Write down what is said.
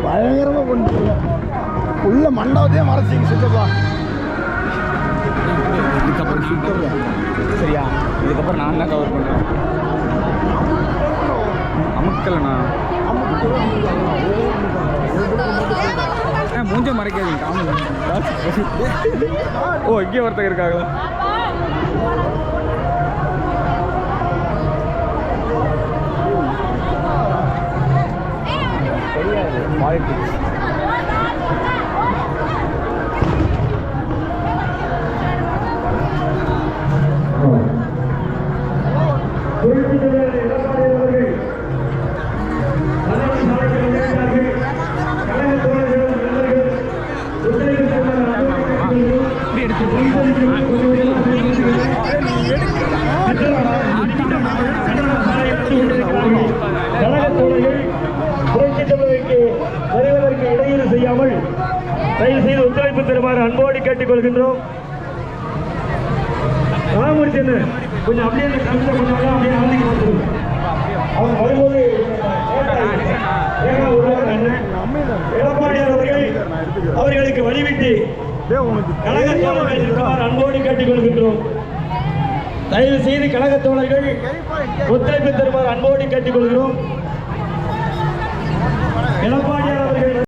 பயங்கரமாக கொண்டு உள்ள மண்டபத்தையே மறைச்சிங்க சுத்தப்பா. இதுக்கப்புறம் சுத்தம் சரியா? இதுக்கப்புறம் நான் தான் கவர் பண்ணுறேன். அமுக்கலண்ணா மூஞ்ச மறைக்காதீங்க. ஓ இங்கே ஒருத்தங்க இருக்காங்களா? தெரியாது பாலிடிக்ஸ். வருவதற்கு இடையூறு செய்யாமல் தயவு செய்து ஒத்துழைப்பு தருமாறு அன்போடு கேட்டுக்கொள்கின்றோம். ராமூர்த்தி கொஞ்சம் அப்படியே அப்படியே அவங்க வரும்போது எடப்பாடியார் அவர்கள் அவர்களுக்கு வழிவிட்டு கழக தோழர்கள் அன்போடு கேட்டுக்கொள்கின்றோம். தயவு செய்து கழக தோழர்கள் ஒத்துழைப்பு தருமாறு அன்போடு கேட்டுக்கொள்கிறோம். எடப்பாடி